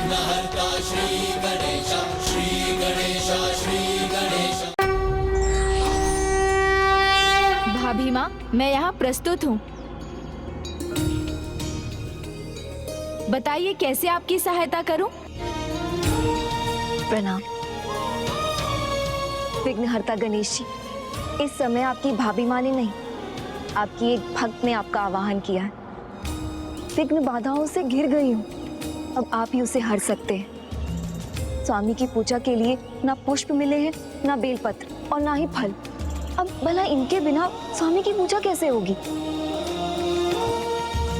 विघ्नहर्ता श्री गणेश, श्री गणेश, श्री गणेश। भाभी माँ, मैं यहाँ प्रस्तुत हूँ। बताइए कैसे आपकी सहायता करूँ? प्रणाम विघ्नहर्ता गणेश जी। इस समय आपकी भाभी माँ ने नहीं, आपकी एक भक्त ने आपका आवाहन किया है। विघ्न बाधाओं से घिर गई हूँ, अब आप ही उसे हर सकते हैं। स्वामी की पूजा के लिए ना पुष्प मिले हैं, ना बेलपत्र और ना ही फल। अब भला इनके बिना स्वामी की पूजा कैसे होगी?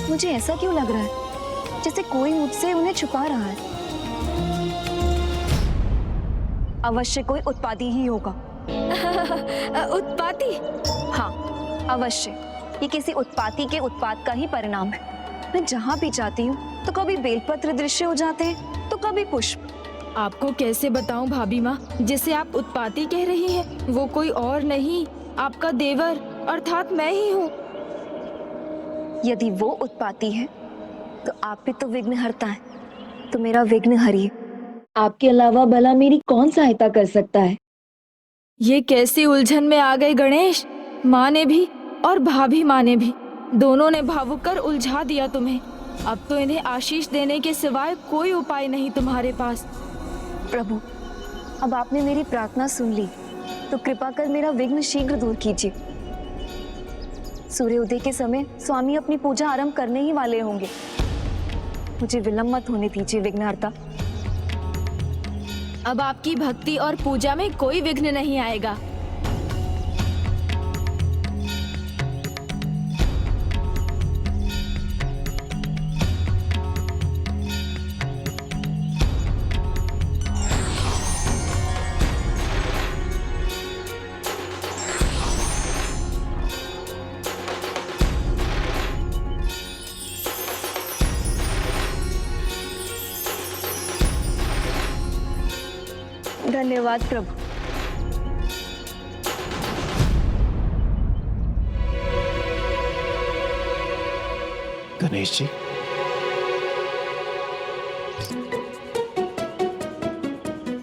मुझे ऐसा क्यों लग रहा है जैसे कोई मुझसे उन्हें छुपा रहा है। अवश्य कोई उत्पाती ही होगा। उत्पाती? हाँ अवश्य, ये किसी उत्पाती के उत्पात का ही परिणाम है। मैं जहाँ भी जाती हूँ तो कभी बेलपत्र दृश्य हो जाते हैं तो कभी पुष्प। आपको कैसे बताऊं भाभी माँ, जिसे आप उत्पाती कह रही हैं वो कोई और नहीं, आपका देवर अर्थात मैं ही हूँ। यदि वो उत्पाती है तो आप भी तो विघ्नहर्ता हैं, तो मेरा विघ्न हरिए। आपके अलावा भला मेरी कौन सहायता कर सकता है? ये कैसी उलझन में आ गए गणेश। माँ ने भी और भाभी माँ ने भी, दोनों ने भावुक कर उलझा दिया तुम्हें। अब तो इन्हें आशीष देने के सिवाय कोई उपाय नहीं तुम्हारे पास। प्रभु, अब आपने मेरी प्रार्थना सुन ली, तो कृपा कर मेरा विघ्न शीघ्र दूर कीजिए। सूर्योदय के समय स्वामी अपनी पूजा आरंभ करने ही वाले होंगे। मुझे विलंब मत होने दीजिए विघ्नहर्ता। अब आपकी भक्ति और पूजा में कोई विघ्न नहीं आएगा। धन्यवाद प्रभु। गणेश जी,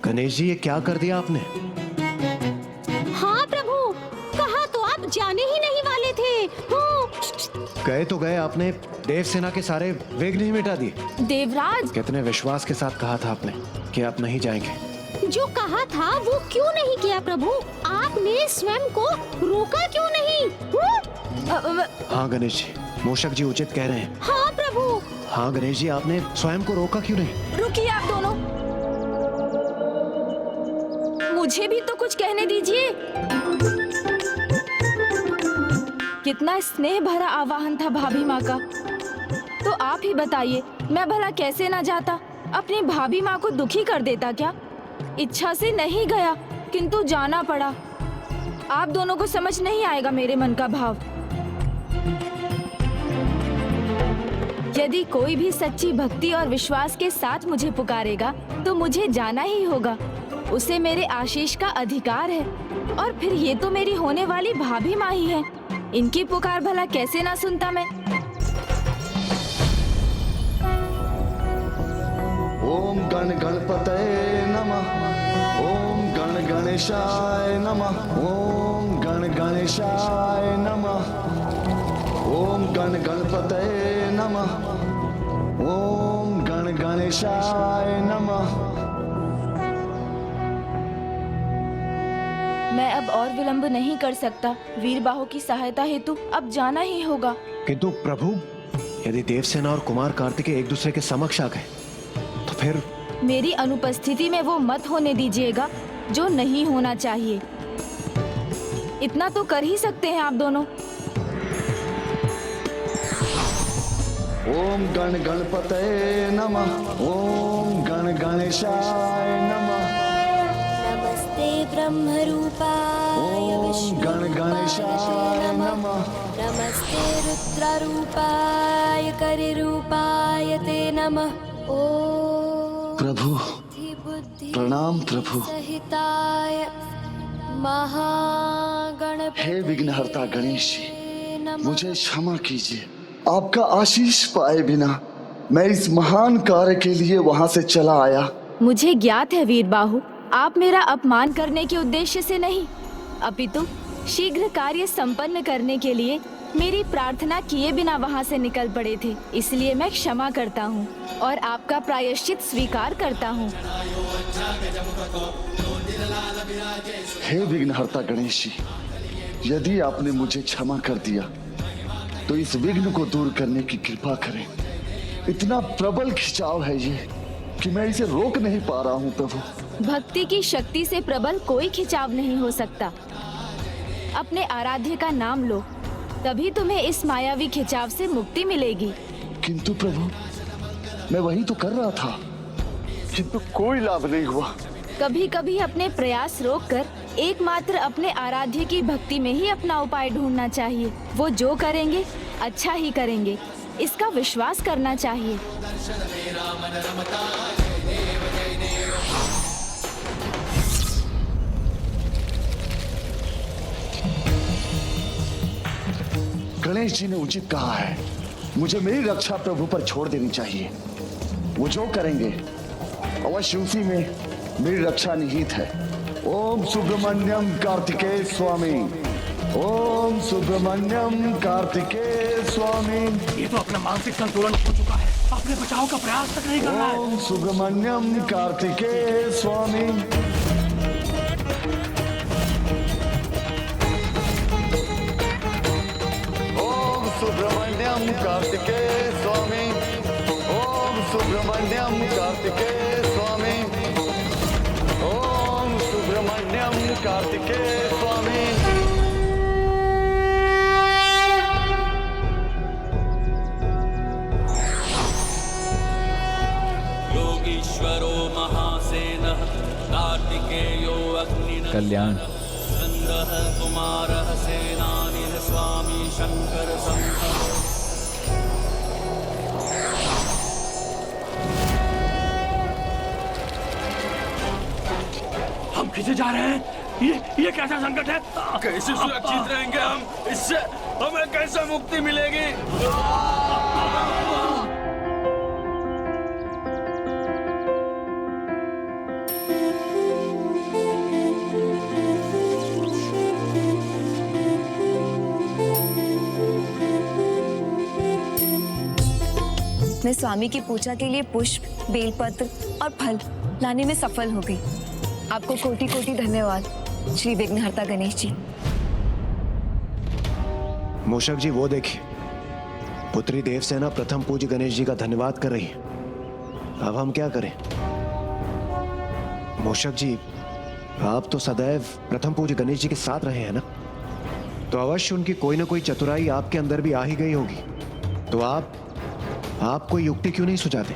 गणेश जी, ये क्या कर दिया आपने? हाँ प्रभु, कहा तो आप जाने ही नहीं वाले थे। गए तो गए, आपने देव सेना के सारे विघ्न ही मिटा दिए। देवराज, कितने विश्वास के साथ कहा था आपने कि आप नहीं जाएंगे। जो कहा था वो क्यों नहीं किया प्रभु? आपने स्वयं को रोका क्यों नहीं? हाँ गणेश जी, मूषक जी उचित कह रहे हैं। हाँ प्रभु। हाँ गणेश जी, आपने स्वयं को रोका क्यों नहीं? रुकिए आप दोनों, मुझे भी तो कुछ कहने दीजिए। कितना स्नेह भरा आवाहन था भाभी माँ का, तो आप ही बताइए, मैं भला कैसे ना जाता? अपनी भाभी माँ को दुखी कर देता क्या? इच्छा से नहीं गया, किंतु जाना पड़ा। आप दोनों को समझ नहीं आएगा मेरे मन का भाव। यदि कोई भी सच्ची भक्ति और विश्वास के साथ मुझे पुकारेगा तो मुझे जाना ही होगा। उसे मेरे आशीष का अधिकार है। और फिर ये तो मेरी होने वाली भाभी माँ ही है, इनकी पुकार भला कैसे ना सुनता मैं। ओम गण गणपतये नमः, ओम गण गणेशाय नमः, ओम गण गणेशाय नमः, ओम गण गणपतये नमः, ओम गण गणेशाय नमः। मैं अब और विलंब नहीं कर सकता। वीरबाहु की सहायता हेतु अब जाना ही होगा। किंतु प्रभु, यदि देवसेना और कुमार कार्तिकेय एक दूसरे के समक्ष आ गए तो फिर? मेरी अनुपस्थिति में वो मत होने दीजिएगा जो नहीं होना चाहिए। इतना तो कर ही सकते हैं आप दोनों। ओम गण गणपतये नमः, ओम गण गणेशाय नमः। नमस्ते ब्रह्मरूपाय ओम गण गणेशाय नमः। नमस्ते रुद्ररूपाय करिरूपाय ते नमः। ओम प्रभु प्रणाम प्रभु। सहिताय महागणपते हे विघ्नहर्ता गणेश जी, मुझे क्षमा कीजिए। आपका आशीष पाए बिना मैं इस महान कार्य के लिए वहां से चला आया। मुझे ज्ञात है वीर बाहु, आप मेरा अपमान करने के उद्देश्य से नहीं, अपितु शीघ्र कार्य संपन्न करने के लिए मेरी प्रार्थना किए बिना वहां से निकल पड़े थे। इसलिए मैं क्षमा करता हूँ और आपका प्रायश्चित स्वीकार करता हूँ। हे विघ्नहर्ता गणेश जी, यदि आपने मुझे क्षमा कर दिया तो इस विघ्न को दूर करने की कृपा करें। इतना प्रबल खिंचाव है ये कि मैं इसे रोक नहीं पा रहा हूँ प्रभु। भक्ति की शक्ति से प्रबल कोई खिंचाव नहीं हो सकता। अपने आराध्य का नाम लो, तभी तुम्हें इस मायावी खिंचाव से मुक्ति मिलेगी। किंतु प्रभु, मैं वही तो कर रहा था, किंतु कोई लाभ नहीं हुआ। कभी कभी अपने प्रयास रोककर एकमात्र अपने आराध्य की भक्ति में ही अपना उपाय ढूंढना चाहिए। वो जो करेंगे अच्छा ही करेंगे, इसका विश्वास करना चाहिए। गणेश जी ने उचित कहा है, मुझे मेरी रक्षा प्रभु पर छोड़ देनी चाहिए। वो जो करेंगे अवश्य उसी में मेरी रक्षा निहित है। ओम सुब्रमण्यम कार्तिकेय स्वामी, ओम सुब्रमण्यम कार्तिकेय स्वामी। ये तो अपना मानसिक संतुलन खो चुका है, अपने बचाव का प्रयास तक नहीं कर रहा है। ओम सुब्रमण्यम कार्तिकेय स्वामी। ओम सुब्रमण्यम कार्तिकेय स्वामी, ओम सुब्रमण्यम कार्तिकेय स्वामी, ओम सुब्रमण्यम कार्तिकेय स्वामी। योगीश्वरो महासेनः कार्तिकेयो अग्निनः कल्याण। स्कन्दः कुमारः सेनानिः स्वामी शंकर संघः। हम किसे जा रहे हैं? ये कैसा संकट है? कैसे सुरक्षित रहेंगे हम? इससे हमें कैसे मुक्ति मिलेगी? मैं स्वामी की पूजा के लिए पुष्प, बेलपत्र और फल लाने में सफल हो गई। आपको कोटि कोटि धन्यवाद श्री विघ्नहर्ता गणेश जी। मूषक जी वो देखिए, पुत्री देवसेना प्रथम पूज्य गणेश जी का धन्यवाद कर रही है। अब हम क्या करें? मूषक जी, आप तो सदैव प्रथम पूज्य गणेश जी के साथ रहे हैं ना, तो अवश्य उनकी कोई ना कोई चतुराई आपके अंदर भी आ ही गई होगी। तो आप कोई युक्ति क्यों नहीं सुझाते?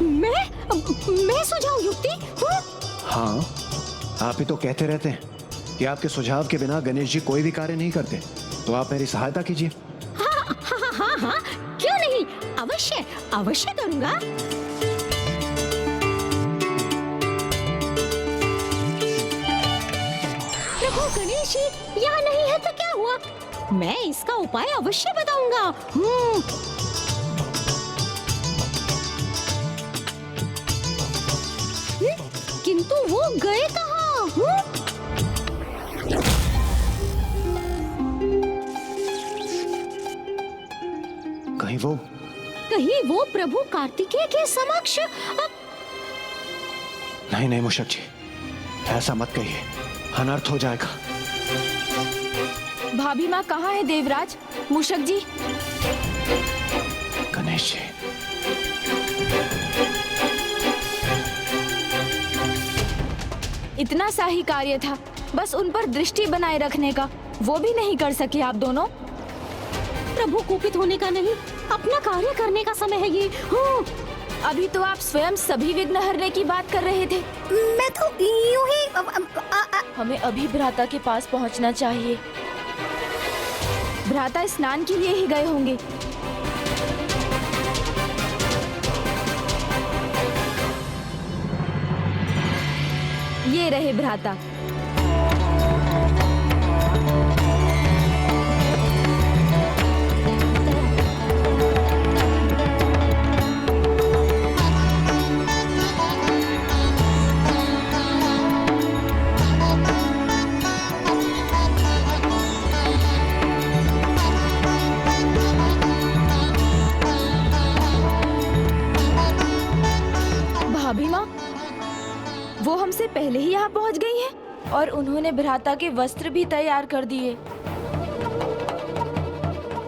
मैं सुझाऊं युक्ति? हाँ, आप ही तो कहते रहते हैं कि आपके सुझाव के बिना गणेश जी कोई भी कार्य नहीं करते। तो आप मेरी सहायता कीजिए। हाँ, क्यों नहीं, अवश्य अवश्य करूंगा। प्रभु गणेश जी यहाँ नहीं है तो क्या हुआ, मैं इसका उपाय अवश्य बताऊंगा। किंतु वो गए कहाँ? कहीं वो प्रभु कार्तिकेय के समक्ष। नहीं मूषक जी, ऐसा मत कहिए, अनर्थ हो जाएगा। भाभी माँ कहाँ है देवराज? मूषक जी। गणेश जी, इतना सा ही कार्य था, बस उन पर दृष्टि बनाए रखने का, वो भी नहीं कर सके आप दोनों। प्रभु कुपित होने का नहीं, अपना कार्य करने का समय है ये। अभी तो आप स्वयं सभी विघ्न हरने की बात कर रहे थे। मैं तो यूं ही हमें अभी भ्राता के पास पहुंचना चाहिए। भ्राता स्नान के लिए ही गए होंगे। ये रहे भ्राता। भाभी माँ, वो हमसे पहले ही यहाँ पहुँच गई हैं और उन्होंने भ्राता के वस्त्र भी तैयार कर दिए।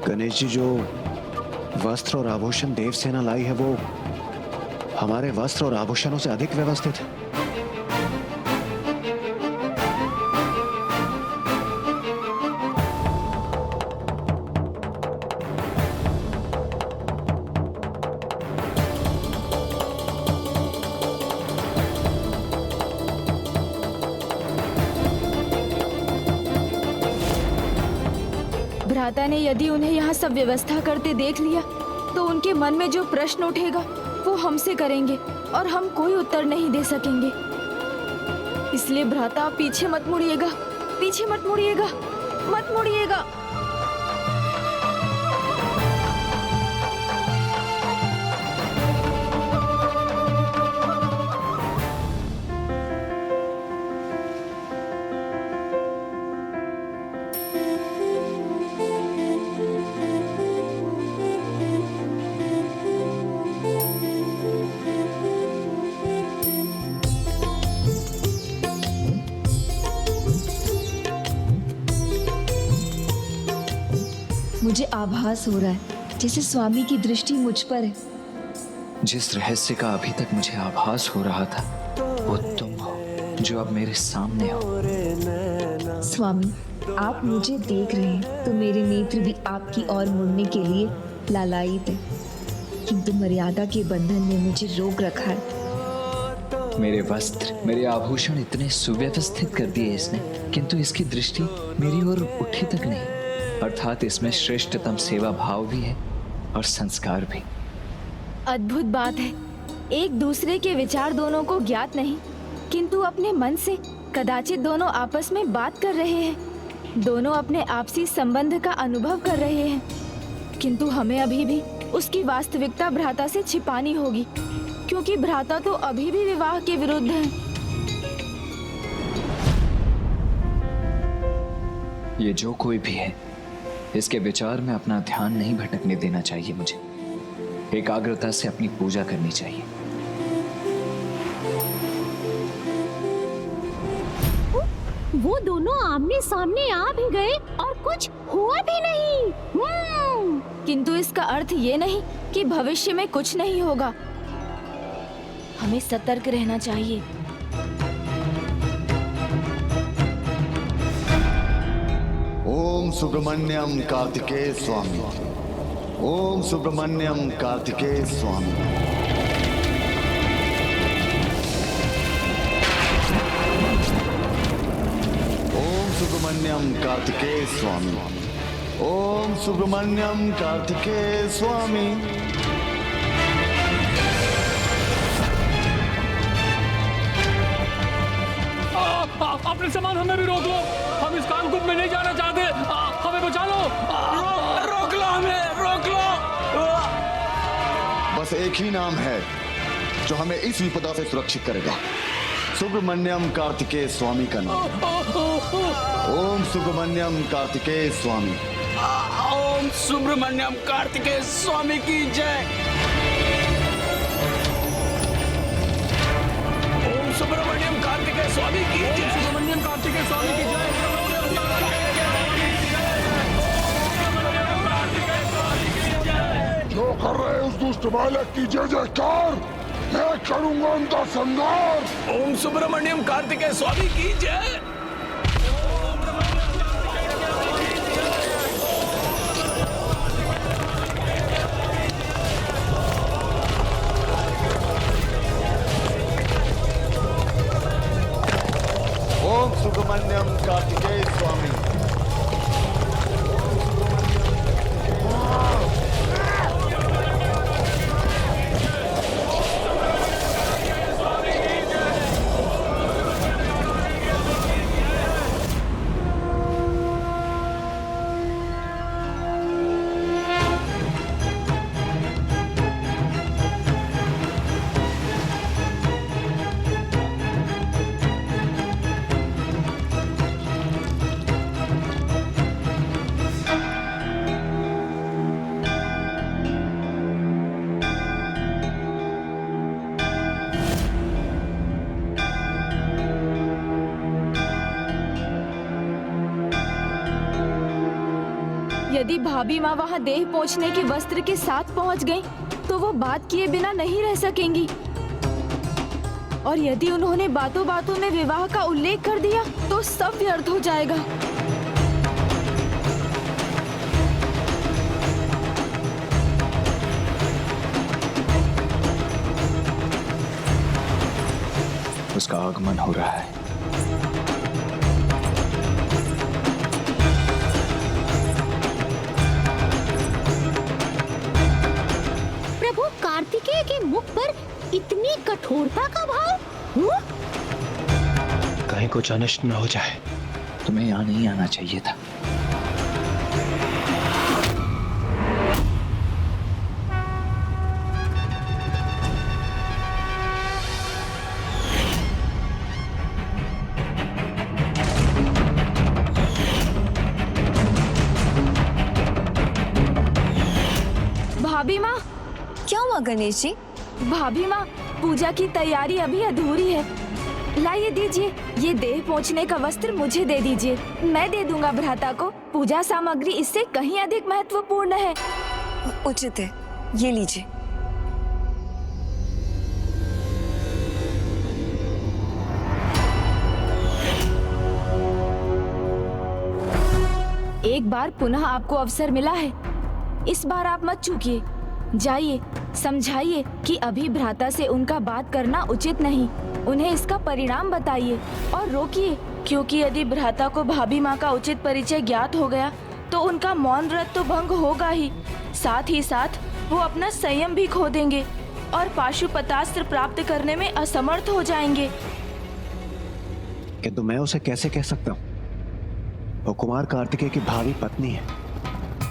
गणेश जी, जो वस्त्र और आभूषण देवसेना लाई है वो हमारे वस्त्र और आभूषणों से अधिक व्यवस्थित है। भ्राता ने यदि उन्हें यहाँ सब व्यवस्था करते देख लिया तो उनके मन में जो प्रश्न उठेगा वो हमसे करेंगे और हम कोई उत्तर नहीं दे सकेंगे। इसलिए भ्राता, आप पीछे मत मुड़िएगा, पीछे मत मुड़िएगा, मत मुड़िएगा। मुझे आभास हो रहा है जैसे स्वामी की दृष्टि मुझ पर है। जिस रहस्य का अभी तक मुझे आभास हो रहा था वो तुम हो, जो अब मेरे सामने हो। स्वामी, आप मुझे देख रहे हैं तो मेरे नेत्र भी आपकी ओर मुड़ने के लिए लालायित है, किंतु मर्यादा के बंधन ने मुझे रोक रखा है। मेरे वस्त्र, मेरे आभूषण इतने सुव्यवस्थित कर दिए इसने, किंतु इसकी दृष्टि मेरी ओर उठी तक नहीं। अर्थात इसमें श्रेष्ठतम सेवा भाव भी है और संस्कार भी। अद्भुत बात है, एक दूसरे के विचार दोनों को ज्ञात नहीं, किंतु अपने मन से कदाचित दोनों आपस में बात कर रहे हैं। दोनों अपने आपसी संबंध का अनुभव कर रहे हैं, किंतु हमें अभी भी उसकी वास्तविकता भ्राता से छिपानी होगी, क्योंकि भ्राता तो अभी भी विवाह के विरुद्ध है। ये जो कोई भी है, इसके विचार में अपना ध्यान नहीं भटकने देना चाहिए। मुझे एकाग्रता से अपनी पूजा करनी चाहिए। वो दोनों आमने सामने आ भी गए और कुछ हुआ भी नहीं। किंतु इसका अर्थ ये नहीं कि भविष्य में कुछ नहीं होगा। हमें सतर्क रहना चाहिए। ओम सुब्रमण्यम कार्तिकेय स्वामी। ओम सुब्रमण्यम कार्तिकेय स्वामी। ओम सुब्रमण्यम कार्तिकेय स्वामी। ओम सुब्रमण्यम कार्तिकेय स्वामी। अपने सामान हमें भी रोक लो, हम इस कालकूप में नहीं जाना चाहते। हमें बचा लो, रोक लो, हमें रोक लो। बस एक ही नाम है जो हमें इस विपदा से सुरक्षित करेगा, सुब्रमण्यम कार्तिकेय स्वामी का नाम। ओम सुब्रमण्यम कार्तिकेय स्वामी। ओम सुब्रमण्यम कार्तिकेय स्वामी की जय। ओम सुब्रमण्यम कार्तिकेय स्वामी की जय। सुब्रमण्यम कार्तिकेय स्वामी की जय। जो कर रहे उस दुष्ट बालक की जय जयकार, मैं करूंगा उनका संहार। ओम सुब्रमण्यम कार्तिकेय स्वामी की जय। ओम सुब्रमण्यम कार्तिकेय स्वामी। यदि भाभी माँ वहाँ देह पहुँचने के वस्त्र के साथ पहुँच गईं, तो वो बात किए बिना नहीं रह सकेंगी। और यदि उन्होंने बातों बातों में विवाह का उल्लेख कर दिया तो सब व्यर्थ हो जाएगा। उसका आगमन हो रहा है। प्रभु, कार्तिकेय के मुख पर इतनी कठोरता का भाव? हुँ? कहीं कुछ अनिष्ट न हो जाए। तुम्हें यहाँ नहीं आना चाहिए था। भाभी माँ, क्या हुआ गणेश जी? भाभी माँ, पूजा की तैयारी अभी अधूरी है। लाइए दीजिए, ये देह पहुँचने का वस्त्र मुझे दे दीजिए। मैं दे दूंगा भ्राता को। पूजा सामग्री इससे कहीं अधिक महत्वपूर्ण है। उचित है, ये लीजिए। एक बार पुनः आपको अवसर मिला है, इस बार आप मत चूकिए। जाइए, समझाइए कि अभी भ्राता से उनका बात करना उचित नहीं। उन्हें इसका परिणाम बताइए और रोकिए, क्योंकि यदि भ्राता को भाभी माँ का उचित परिचय ज्ञात हो गया तो उनका मौन व्रत तो भंग होगा ही साथ वो अपना संयम भी खो देंगे और पाशुपतास्त्र प्राप्त करने में असमर्थ हो जाएंगे। किंतु मैं उसे कैसे कह सकता हूँ? वो कुमार कार्तिकेय की भावी पत्नी है,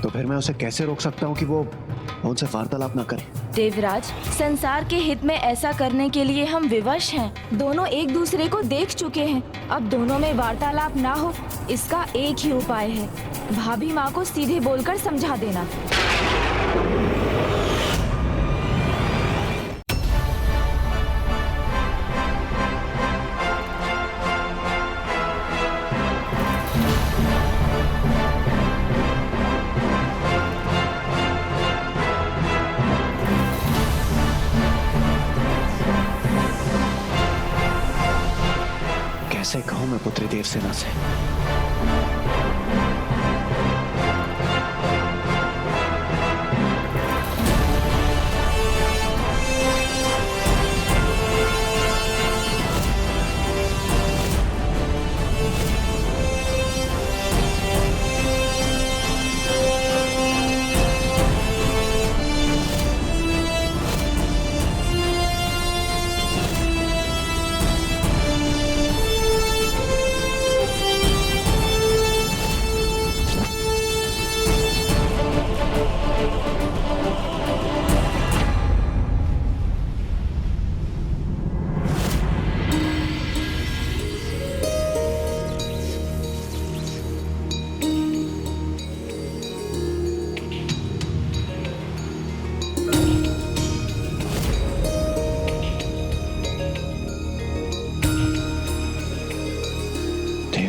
तो फिर मैं उसे कैसे रोक सकता हूँ कि वो उनसे वार्तालाप न करे? देवराज, संसार के हित में ऐसा करने के लिए हम विवश हैं। दोनों एक दूसरे को देख चुके हैं। अब दोनों में वार्तालाप ना हो, इसका एक ही उपाय है। भाभी माँ को सीधे बोलकर समझा देना। कैसे कहूं मैं पुत्री देवसेना से?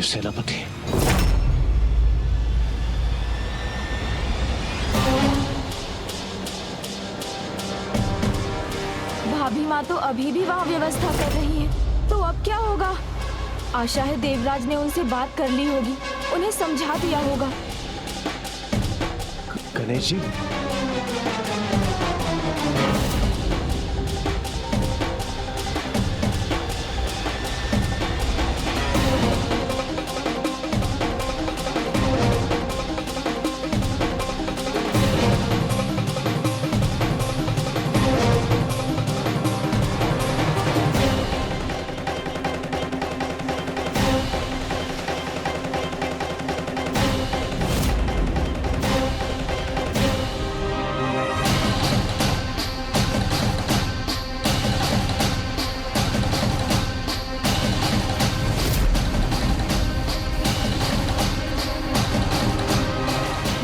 सेनापति, भाभी माँ तो अभी भी वहाँ व्यवस्था कर रही है, तो अब क्या होगा? आशा है देवराज ने उनसे बात कर ली होगी, उन्हें समझा दिया होगा। गणेश जी,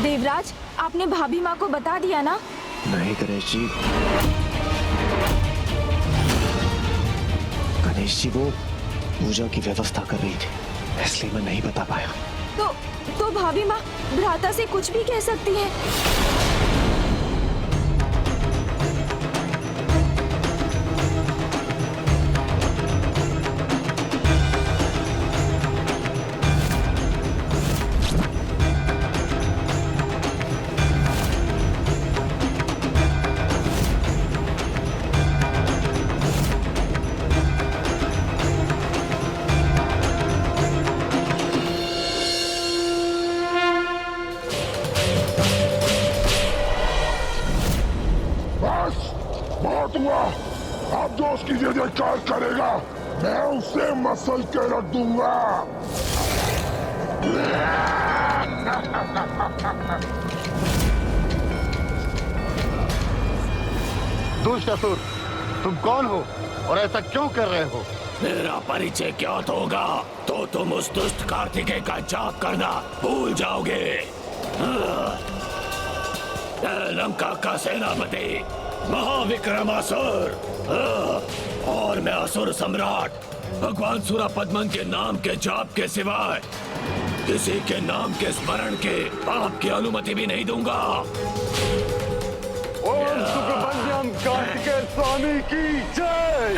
देवराज, आपने भाभी माँ को बता दिया ना? नहीं गणेश जी, गणेश जी वो पूजा की व्यवस्था कर रही थी, इसलिए मैं नहीं बता पाया। तो भाभी माँ भ्राता से कुछ भी कह सकती है। बहुत हुआ। अब जो उसकी जय जयकार करेगा मैं उसे मसल के रख दूंगा। दुष्ट असुर, तुम कौन हो और ऐसा क्यों कर रहे हो? मेरा परिचय क्या होगा तो तुम उस दुष्ट कार्तिकेय का जाप करना भूल जाओगे। लंका का सेनापति महाविक्रमासुर और मैं असुर सम्राट भगवान सूरपद्मन के नाम के जाप के सिवाय किसी के नाम के स्मरण के पाप की अनुमति भी नहीं दूंगा। ओम सुब्रमण्यम कार्तिकेय स्वामी की जय।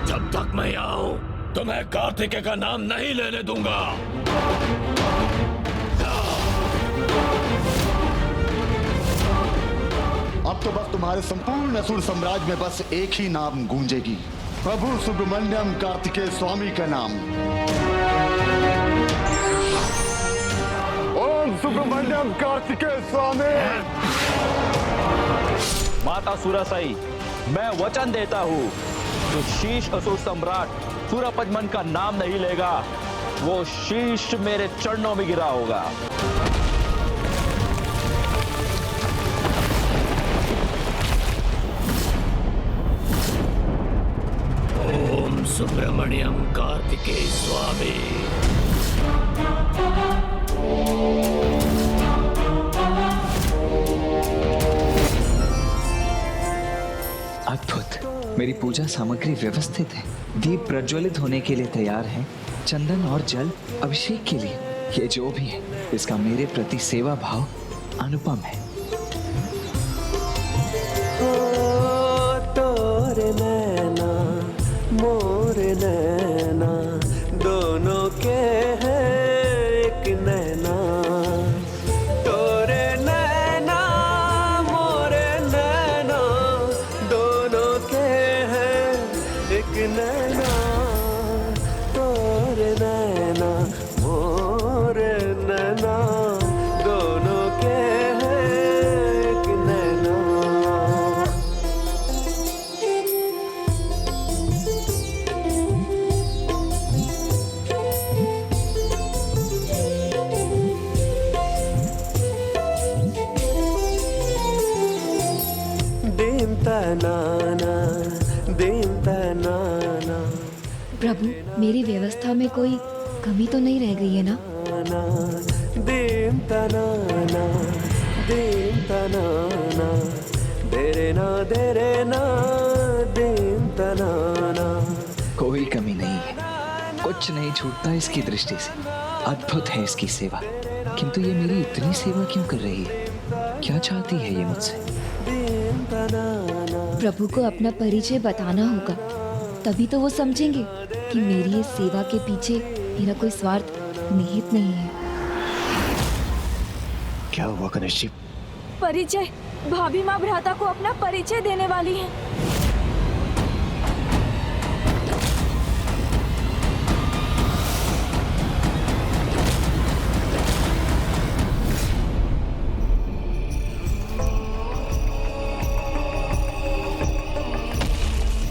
जब तक मैं आऊं तो मैं कार्तिकेय का नाम नहीं लेने दूंगा। अब तो बस तुम्हारे संपूर्ण असुर साम्राज्य में बस एक ही नाम गूंजेगी, प्रभु सुब्रमण्यम कार्तिकेय स्वामी का नाम। ओम सुब्रमण्यम कार्तिकेय स्वामी। माता सुरासाई, मैं वचन देता हूँ जो शीश असुर सम्राट सूरपद्मन का नाम नहीं लेगा वो शीश मेरे चरणों में गिरा होगा। ओम सुब्रमण्यम कार्तिकेय स्वामी। अद्भुत। मेरी पूजा सामग्री व्यवस्थित है, दीप प्रज्वलित होने के लिए तैयार है, चंदन और जल अभिषेक के लिए। ये जो भी है इसका मेरे प्रति सेवा भाव अनुपम है। तोरे नैना मोरे नैना दोनों के हैं एक नैना। तोरे नैना मोरे नैना दोनों के हैं एक नैना। तोरे नैना मोरे नैना दोनों के हैं एक नैना। प्रभु, मेरी व्यवस्था में कोई कमी तो नहीं रह गई है ना? कोई कमी नहीं है, कुछ नहीं छूटता इसकी दृष्टि से। अद्भुत है इसकी सेवा, किंतु ये मेरी इतनी सेवा क्यों कर रही है? क्या चाहती है ये मुझसे? प्रभु को अपना परिचय बताना होगा, तभी तो वो समझेंगे कि मेरी इस सेवा के पीछे मेरा कोई स्वार्थ निहित नहीं है। क्या हुआ गणेश जी? परिचय, भाभी माँ भ्राता को अपना परिचय देने वाली है।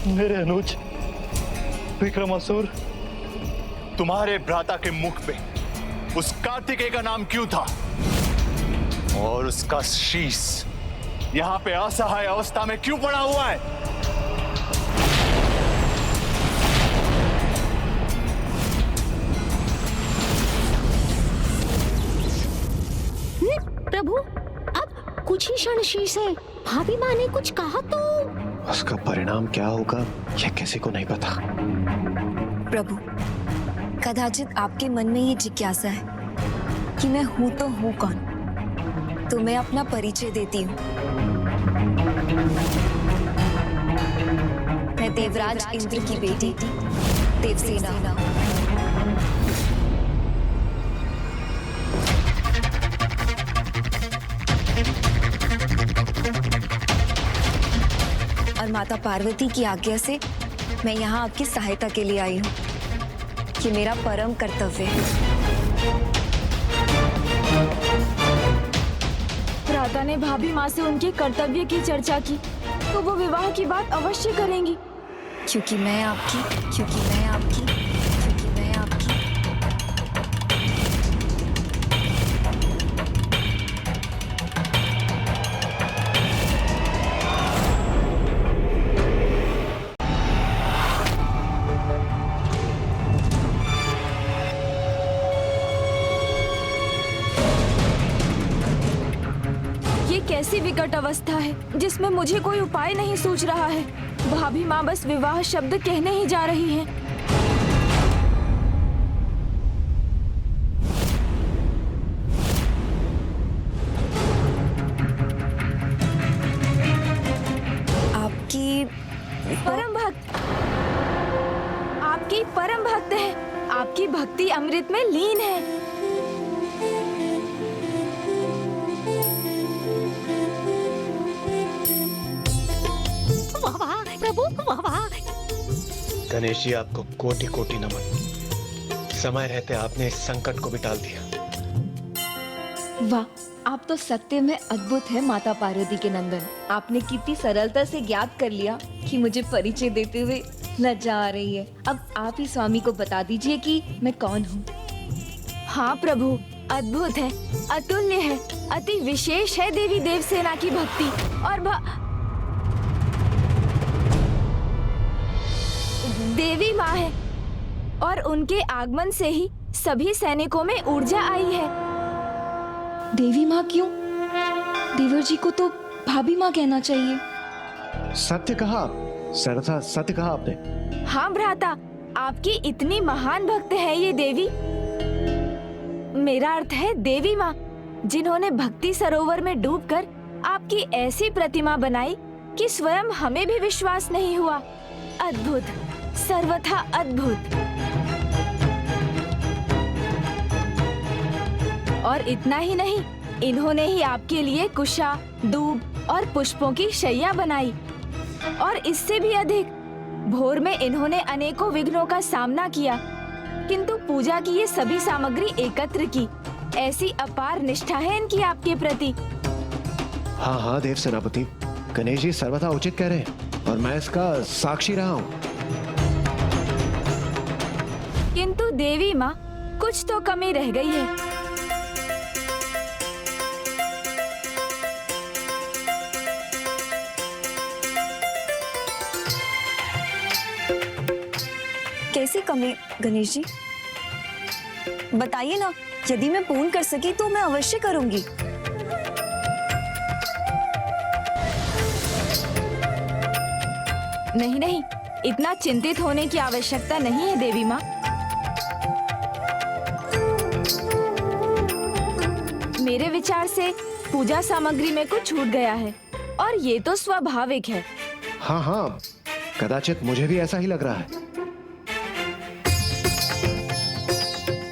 मेरे अनुज विक्रमासुर, तुम्हारे भ्राता के मुख पे उस कार्तिकेय का नाम क्यों था और उसका शीश यहाँ पे असहाय अवस्था में क्यों पड़ा हुआ है? भीषण शीश है। भाभी माँ ने कुछ कहा तो उसका परिणाम क्या होगा यह किसी को नहीं पता। प्रभु, कदाचित आपके मन में ये जिज्ञासा है कि मैं हूं तो हूं कौन, तो मैं अपना परिचय देती हूँ। मैं देवराज इंद्र की बेटी देवसेना। और माता पार्वती की आज्ञा से मैं यहाँ आपकी सहायता के लिए आई हूँ। ये मेरा परम कर्तव्य है। भ्राता ने भाभी माँ से उनके कर्तव्य की चर्चा की, तो वो विवाह की बात अवश्य करेंगी। क्योंकि मैं आपकी कैसी विकट अवस्था है जिसमें मुझे कोई उपाय नहीं सूझ रहा है। भाभी माँ बस विवाह शब्द कहने ही जा रही हैं। आपकी परम भक्त है। आपकी भक्ति अमृत में लीन है। गणेश जी, आपको कोटि कोटि नमन। समय रहते आपने इस संकट को भी टाल दिया। वाह, आप तो सत्य में अद्भुत है माता पार्वती के नंदन। आपने कितनी सरलता से ज्ञात कर लिया कि मुझे परिचय देते हुए लज्जा आ रही है। अब आप ही स्वामी को बता दीजिए कि मैं कौन हूँ। हाँ प्रभु, अद्भुत है, अतुल्य है, अति विशेष है देवी देवसेना की भक्ति। और देवी माँ है, और उनके आगमन से ही सभी सैनिकों में ऊर्जा आई है। देवी माँ क्यों? देवर जी को तो भाभी माँ कहना चाहिए। सत्य कहा, सरसा सत्य कहा आपने। हाँ भ्राता, आपकी इतनी महान भक्त है ये देवी। मेरा अर्थ है देवी माँ, जिन्होंने भक्ति सरोवर में डूबकर आपकी ऐसी प्रतिमा बनाई कि स्वयं हमें भी विश्वास नहीं हुआ। अद्भुत, सर्वथा अद्भुत। और इतना ही नहीं, इन्होंने ही आपके लिए कुशा, दूब और पुष्पों की शैया बनाई। और इससे भी अधिक, भोर में इन्होंने अनेकों विघ्नों का सामना किया, किंतु पूजा की ये सभी सामग्री एकत्र की। ऐसी अपार निष्ठा है इनकी आपके प्रति। हाँ हाँ देव सेनापति, गणेश जी सर्वथा उचित कह रहे हैं और मैं इसका साक्षी रहा हूँ। किंतु देवी माँ, कुछ तो कमी रह गई है। कैसी कमी गणेश जी? बताइए ना, यदि मैं पूर्ण कर सकी तो मैं अवश्य करूंगी। नहीं नहीं, इतना चिंतित होने की आवश्यकता नहीं है देवी माँ। मेरे विचार से पूजा सामग्री में कुछ छूट गया है, और ये तो स्वाभाविक है। हाँ हाँ, कदाचित मुझे भी ऐसा ही लग रहा है।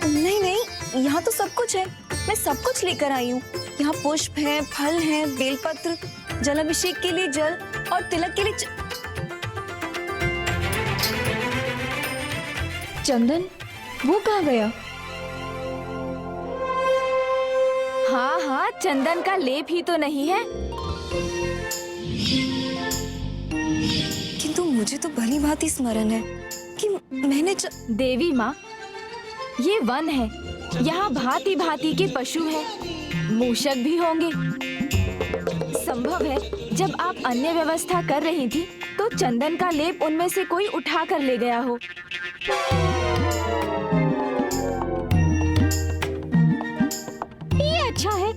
नहीं नहीं, यहाँ तो सब कुछ है। मैं सब कुछ लेकर आई हूँ। यहाँ पुष्प हैं, फल हैं, बेलपत्र, जलाभिषेक के लिए जल और तिलक के लिए चंदन। वो कहाँ गया? हाँ हाँ, चंदन का लेप ही तो नहीं है। किंतु मुझे तो भली भांति स्मरण है कि मैंने देवी माँ, ये वन है, यहाँ भांति भांति के पशु हैं, मूषक भी होंगे। संभव है जब आप अन्य व्यवस्था कर रही थी तो चंदन का लेप उनमें से कोई उठा कर ले गया हो। ये अच्छा है,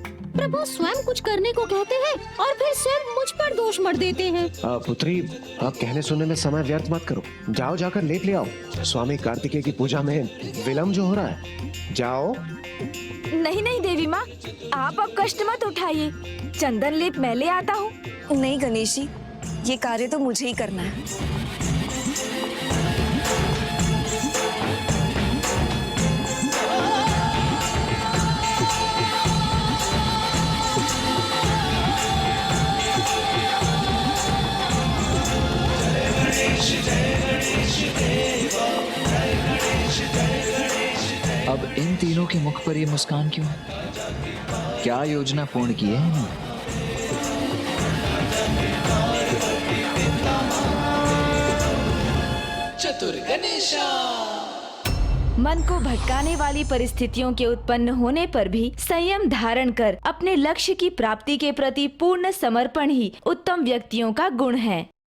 प्रभु स्वयं कुछ करने को कहते हैं और फिर स्वयं मुझ पर दोष मढ़ देते हैं। पुत्री, आप कहने सुनने में समय व्यर्थ मत करो। जाओ, जाकर लेप ले आओ। स्वामी कार्तिकेय की पूजा में विलम्ब जो हो रहा है। जाओ। नहीं नहीं देवी माँ, आप अब कष्ट मत उठाइए। चंदन लेप मैं ले आता हूँ। नहीं गणेश जी, ये कार्य तो मुझे ही करना है। अब इन तीनों के मुख पर ये मुस्कान क्यों? क्या योजना पूर्ण की है इन्होंने? चतुर गणेशा। मन को भटकाने वाली परिस्थितियों के उत्पन्न होने पर भी संयम धारण कर अपने लक्ष्य की प्राप्ति के प्रति पूर्ण समर्पण ही उत्तम व्यक्तियों का गुण है।